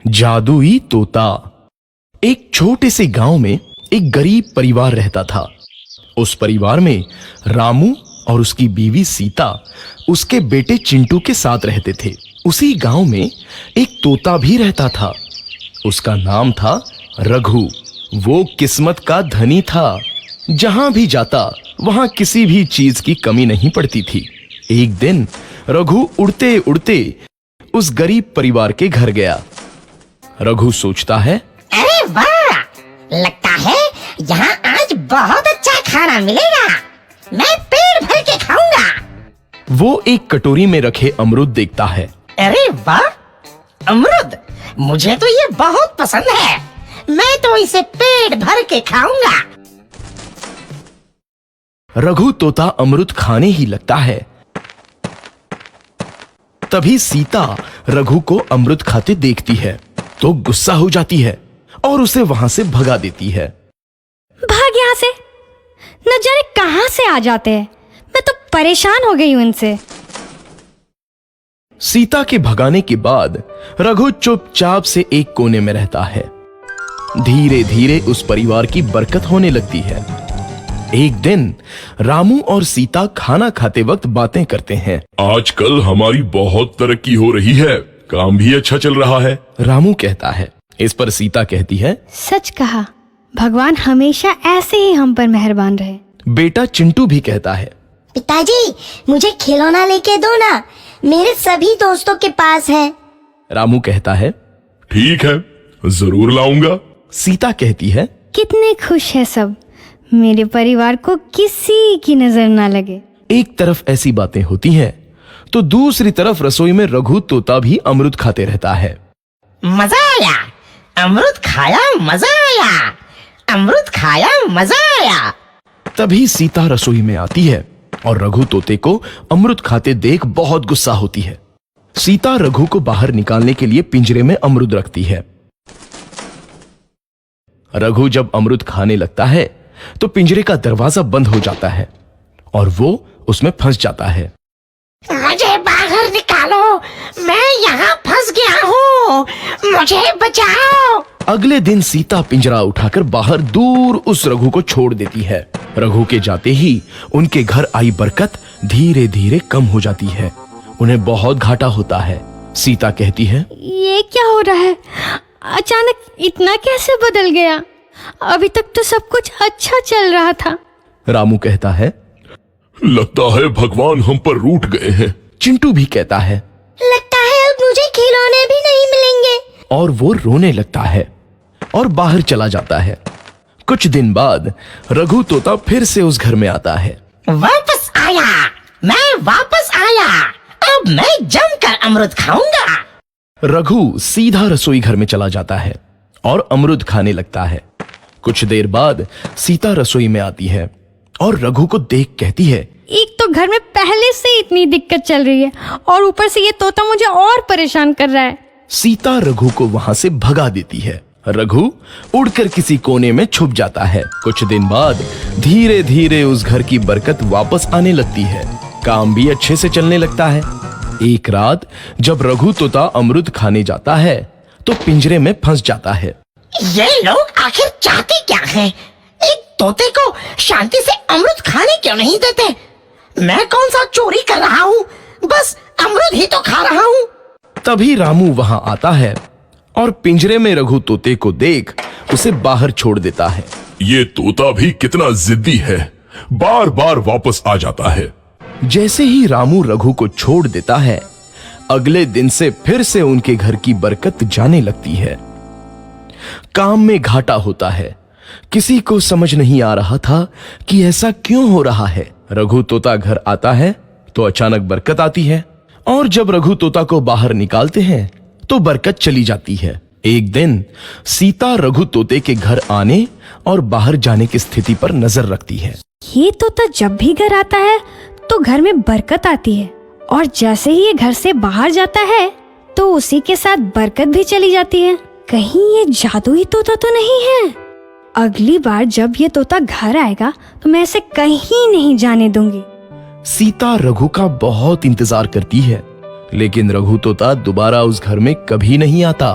जादुई तोता। एक छोटे से गांव में एक गरीब परिवार रहता था। उस परिवार में रामू और उसकी बीवी सीता उसके बेटे चिंटू के साथ रहते थे। उसी गांव में एक तोता भी रहता था। उसका नाम था रघु। वो किस्मत का धनी था। जहां भी जाता वहां किसी भी चीज की कमी नहीं पड़ती थी। एक दिन रघु उड़ते उड़ते उस गरीब परिवार के घर गया। रघु सोचता है, अरे वाह, लगता है यहाँ आज बहुत अच्छा खाना मिलेगा। मैं पेट भर के खाऊंगा। वो एक कटोरी में रखे अमरूद देखता है। अरे वाह, अमरूद, मुझे तो ये बहुत पसंद है। मैं तो इसे पेट भर के खाऊंगा। रघु तोता अमरूद खाने ही लगता है। तभी सीता रघु को अमरूद खाते देखती है तो गुस्सा हो जाती है और उसे वहां से भगा देती है। भाग यहाँ से, न जाने कहां से आ जाते हैं। मैं तो परेशान हो गई हूं इनसे। सीता के भगाने के बाद रघु चुपचाप से एक कोने में रहता है। धीरे धीरे उस परिवार की बरकत होने लगती है। एक दिन रामू और सीता खाना खाते वक्त बातें करते हैं। आजकल हमारी बहुत तरक्की हो रही है, काम भी अच्छा चल रहा है। रामू कहता है। इस पर सीता कहती है, सच कहा, भगवान हमेशा ऐसे ही हम पर मेहरबान रहे। बेटा चिंटू भी कहता है, पिताजी, मुझे खिलौना लेके दो ना, मेरे सभी दोस्तों के पास है। रामू कहता है, ठीक है, जरूर लाऊंगा। सीता कहती है, कितने खुश है सब, मेरे परिवार को किसी की नजर ना लगे। एक तरफ ऐसी बातें होती हैं तो दूसरी तरफ रसोई में रघु तोता भी अमरूद खाते रहता है। मजा आया, अमरूद खाया, मजा आया, अमरूद खाया, मजा आया। तभी सीता रसोई में आती है और रघु तोते को अमरूद खाते देख बहुत गुस्सा होती है। सीता रघु को बाहर निकालने के लिए पिंजरे में अमरूद रखती है। रघु जब अमरूद खाने लगता है तो पिंजरे का दरवाजा बंद हो जाता है और वो उसमें फंस जाता है। मुझे बाहर निकालो, मैं यहाँ फंस गया हूँ, मुझे बचाओ। अगले दिन सीता पिंजरा उठाकर बाहर दूर उस रघु को छोड़ देती है। रघु के जाते ही उनके घर आई बरकत धीरे धीरे कम हो जाती है। उन्हें बहुत घाटा होता है। सीता कहती है, ये क्या हो रहा है, अचानक इतना कैसे बदल गया? अभी तक तो सब कुछ अच्छा चल रहा था। रामू कहता है, लगता है भगवान हम पर रूठ गए हैं। चिंटू भी कहता है, लगता है अब मुझे खिलौने भी नहीं मिलेंगे। और वो रोने लगता है और बाहर चला जाता है। कुछ दिन बाद रघु तोता फिर से उस घर में आता है। वापस आया, मैं वापस आया, अब मैं जमकर अमरूद खाऊंगा। रघु सीधा रसोई घर में चला जाता है और अमरूद खाने लगता है। कुछ देर बाद सीता रसोई में आती है और रघु को देख कहती है, एक तो घर में पहले से इतनी दिक्कत चल रही है और ऊपर से ये तोता मुझे और परेशान कर रहा है। सीता रघु को वहां से भगा देती है। रघु उड़कर किसी कोने में छुप जाता है। कुछ दिन बाद धीरे धीरे उस घर की बरकत वापस आने लगती है। काम भी अच्छे से चलने लगता है। एक रात जब रघु तोता अमरूद खाने जाता है तो पिंजरे में फंस जाता है। ये लोग आखिर चाहते क्या हैं? एक तोते को शांति से अमरूद खाने क्यों नहीं देते? मैं कौन सा चोरी कर रहा हूँ? बस अमरूद ही तो खा रहा हूँ। तभी रामू वहां आता है और पिंजरे में रघु तोते को देख उसे बाहर छोड़ देता है। ये तोता भी कितना जिद्दी है, बार बार वापस आ जाता है। जैसे ही रामू रघु को छोड़ देता है, अगले दिन से फिर से उनके घर की बरकत जाने लगती है। काम में घाटा होता है। किसी को समझ नहीं आ रहा था कि ऐसा क्यों हो रहा है। रघु तोता घर आता है तो अचानक बरकत आती है और जब रघु तोता को बाहर निकालते हैं तो बरकत चली जाती है। एक दिन सीता रघु तोते के घर आने और बाहर जाने की स्थिति पर नजर रखती है। ये तोता जब भी घर आता है तो घर में बरकत आती है और जैसे ही ये घर से बाहर जाता है तो उसी के साथ बरकत भी चली जाती है। कहीं ये जादुई तोता तो नहीं है? अगली बार जब ये तोता घर आएगा तो मैं इसे कहीं नहीं जाने दूंगी। सीता रघु का बहुत इंतजार करती है, लेकिन रघु तोता दोबारा उस घर में कभी नहीं आता।